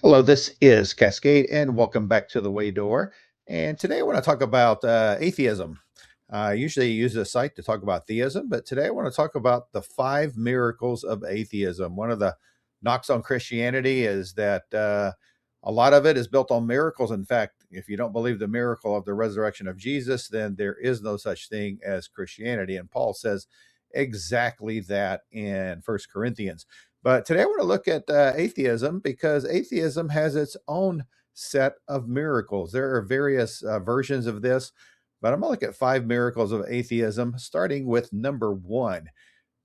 Hello, this is Cascade, and welcome back to the Way Door. And today I want to talk about atheism. I usually use this site to talk about theism, but today I want to talk about the five miracles of atheism. One of the knocks on Christianity is that a lot of it is built on miracles. In fact, if you don't believe the miracle of the resurrection of Jesus, then there is no such thing as Christianity. And Paul says exactly that in First Corinthians. But today I want to look at atheism because atheism has its own set of miracles. There are various versions of this, but I'm going to look at five miracles of atheism, starting with number one.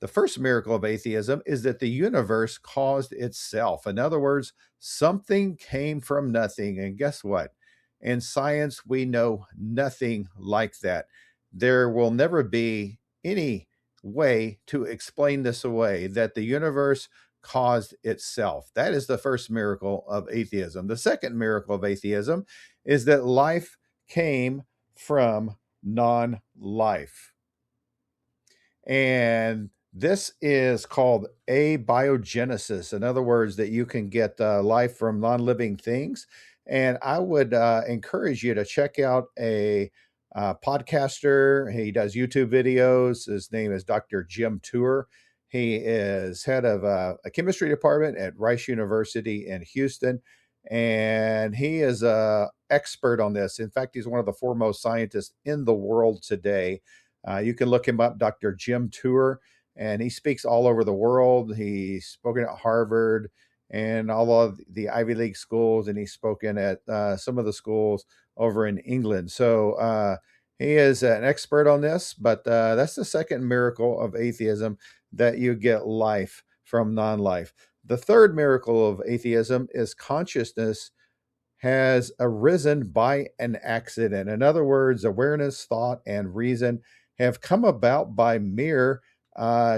The first miracle of atheism is that the universe caused itself. In other words, something came from nothing. And guess what? In science, we know nothing like that. There will never be any way to explain this away, that the universe caused itself. That is the first miracle of atheism. The second miracle of atheism is that life came from non-life. And this is called abiogenesis. In other words, that you can get life from non-living things. And I would encourage you to check out a podcaster. He does YouTube videos. His name is Dr. Jim Tour. He is head of a chemistry department at Rice University in Houston. And he is an expert on this. In fact, he's one of the foremost scientists in the world today. You can look him up, Dr. Jim Tour, and he speaks all over the world. He's spoken at Harvard and all of the Ivy League schools, and he's spoken at some of the schools over in England. So he is an expert on this, but that's the second miracle of atheism, that you get life from non-life. The third miracle of atheism is consciousness has arisen by an accident. In other words, awareness, thought, and reason have come about by mere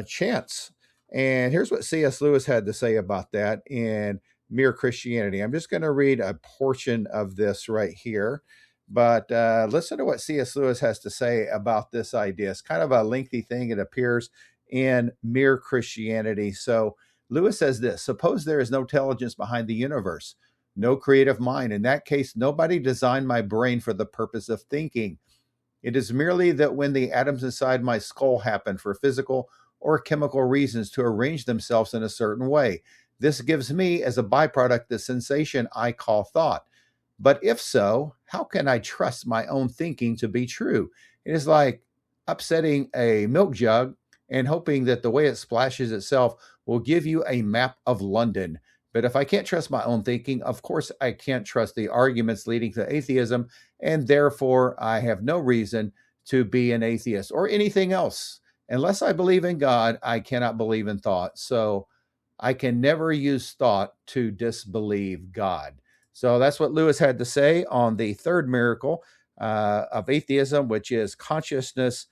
chance. And here's what C.S. Lewis had to say about that in Mere Christianity. I'm just going to read a portion of this right here, but listen to what C.S. Lewis has to say about this idea. It's kind of a lengthy thing. It appears in Mere Christianity. So Lewis says this: suppose there is no intelligence behind the universe, no creative mind. In that case, nobody designed my brain for the purpose of thinking. It is merely that when the atoms inside my skull happen for physical or chemical reasons to arrange themselves in a certain way, this gives me as a byproduct the sensation I call thought. But if so, how can I trust my own thinking to be true? It is like upsetting a milk jug and hoping that the way it splashes itself will give you a map of London. But if I can't trust my own thinking, of course I can't trust the arguments leading to atheism, and therefore I have no reason to be an atheist or anything else. Unless I believe in God, I cannot believe in thought. So I can never use thought to disbelieve God. So that's what Lewis had to say on the third miracle of atheism, which is consciousness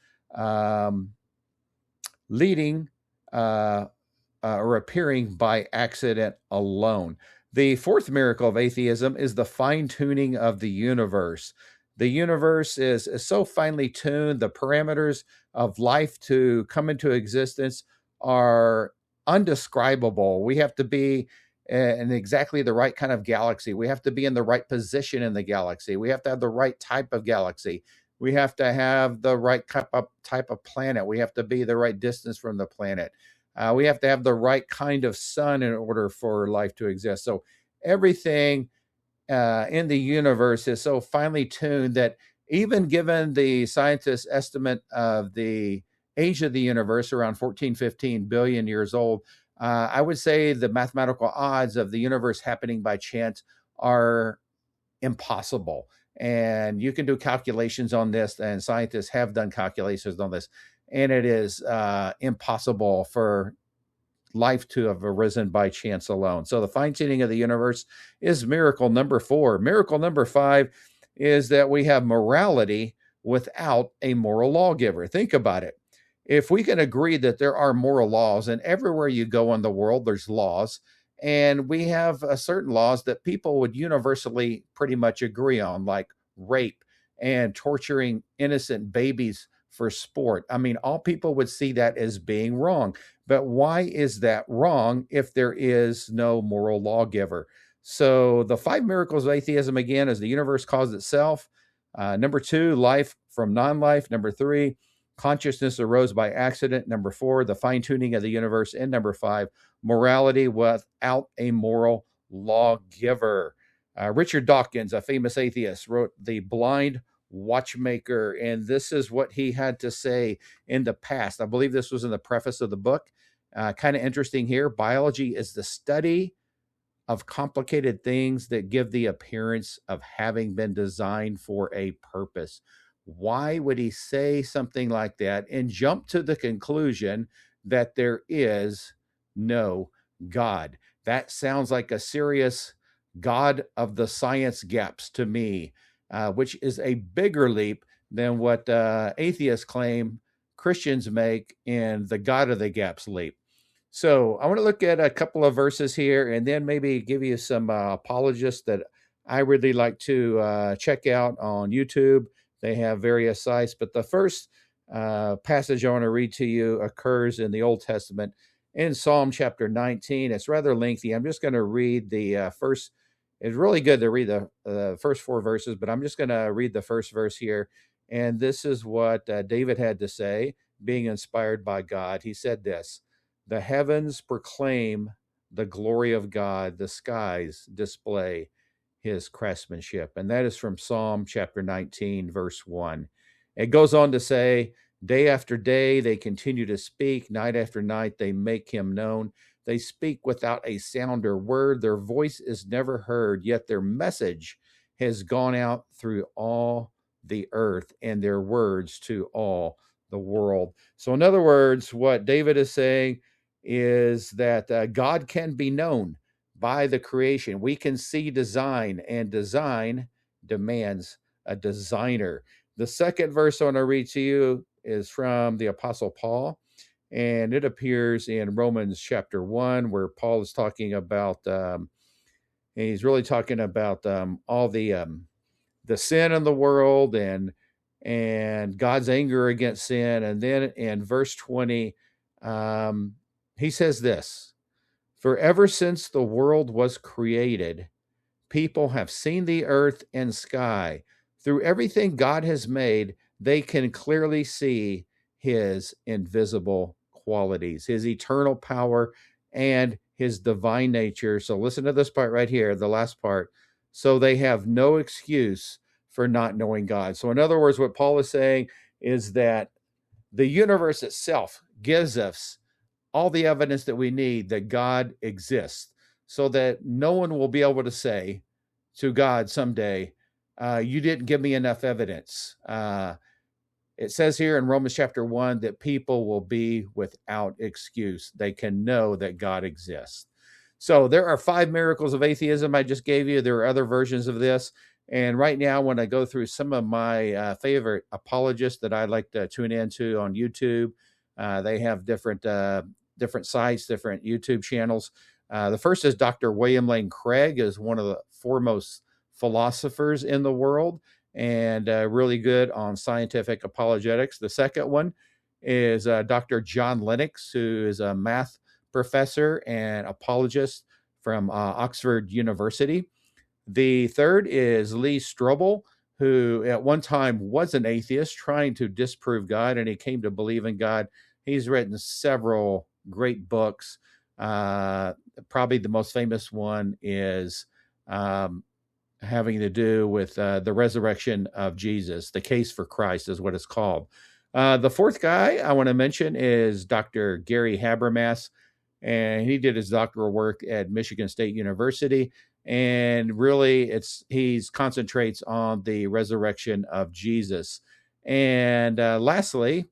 leading or appearing by accident alone. The fourth miracle of atheism is the fine-tuning of the universe. The universe is so finely tuned, the parameters of life to come into existence are undescribable. We have to be in exactly the right kind of galaxy. We have to be in the right position in the galaxy. We have to have the right type of galaxy. We have to have the right type of planet. We have to be the right distance from the planet. We have to have the right kind of sun in order for life to exist. So everything in the universe is so finely tuned that even given the scientists' estimate of the age of the universe, around 14, 15 billion years old, I would say the mathematical odds of the universe happening by chance are impossible. And you can do calculations on this, and scientists have done calculations on this, and it is impossible for life to have arisen by chance alone. So the fine-tuning of the universe is miracle number 4. Miracle number 5 is that we have morality without a moral lawgiver. Think about it. If we can agree that there are moral laws, and everywhere you go in the world, there's laws, and we have certain laws that people would universally pretty much agree on, like rape and torturing innocent babies for sport. I mean, all people would see that as being wrong. But why is that wrong if there is no moral lawgiver? So the five miracles of atheism, again, is the universe caused itself. Number two, life from non-life. Number three, consciousness arose by accident. Number four, the fine-tuning of the universe. And number five, morality without a moral lawgiver. Richard Dawkins, a famous atheist, wrote The Blind Watchmaker, and this is what he had to say in the past. I believe this was in the preface of the book. Kind of interesting here. Biology is the study of complicated things that give the appearance of having been designed for a purpose. Why would he say something like that and jump to the conclusion that there is no God? That sounds like a serious God of the science gaps to me, which is a bigger leap than what atheists claim Christians make in the God of the gaps leap. So I want to look at a couple of verses here and then maybe give you some apologists that I really like to check out on YouTube. They have various sites, but the first passage I want to read to you occurs in the Old Testament in Psalm chapter 19. It's rather lengthy. I'm just going to read the first. It's really good to read the first four verses, but I'm just going to read the first verse here. And this is what David had to say, being inspired by God. He said this: "The heavens proclaim the glory of God, the skies display his craftsmanship." And that is from Psalm chapter 19, verse 1. It goes on to say, "Day after day they continue to speak, night after night they make him known. They speak without a sound or word, their voice is never heard, yet their message has gone out through all the earth, and their words to all the world." So in other words, what David is saying is that God can be known by the creation. We can see design, and design demands a designer. The second verse I want to read to you is from the Apostle Paul, and it appears in Romans chapter 1, where Paul is talking about, he's really talking about all the sin in the world and God's anger against sin. And then in verse 20, he says this: "For ever since the world was created, people have seen the earth and sky. Through everything God has made, they can clearly see his invisible qualities, his eternal power, and his divine nature." So listen to this part right here, the last part. "So they have no excuse for not knowing God." So in other words, what Paul is saying is that the universe itself gives us all the evidence that we need that God exists, so that no one will be able to say to God someday, "You didn't give me enough evidence." It says here in Romans chapter 1 that people will be without excuse. They can know that God exists. So there are five miracles of atheism I just gave you. There are other versions of this. And right now, when I go through some of my favorite apologists that I like to tune into on YouTube, they have different sites, different YouTube channels. The first is Dr. William Lane Craig, is one of the foremost philosophers in the world, and really good on scientific apologetics. The second one is Dr. John Lennox, who is a math professor and apologist from Oxford University. The third is Lee Strobel, who at one time was an atheist trying to disprove God, and he came to believe in God. He's written several great books. Probably the most famous one is having to do with the resurrection of Jesus. The Case for Christ is what it's called. The fourth guy I want to mention is Dr. Gary Habermas, and he did his doctoral work at Michigan State University. And really, he concentrates on the resurrection of Jesus. And lastly,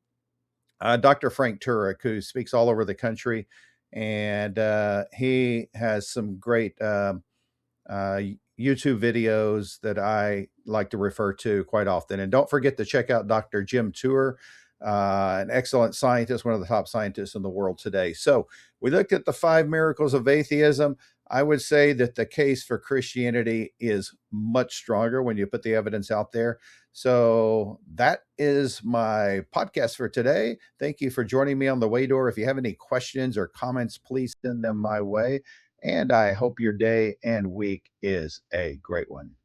Dr. Frank Turek, who speaks all over the country, and he has some great YouTube videos that I like to refer to quite often. And don't forget to check out Dr. Jim Tour, an excellent scientist, one of the top scientists in the world today. So we looked at the five miracles of atheism. I would say that the case for Christianity is much stronger when you put the evidence out there. So that is my podcast for today. Thank you for joining me on The Way Door. If you have any questions or comments, please send them my way. And I hope your day and week is a great one.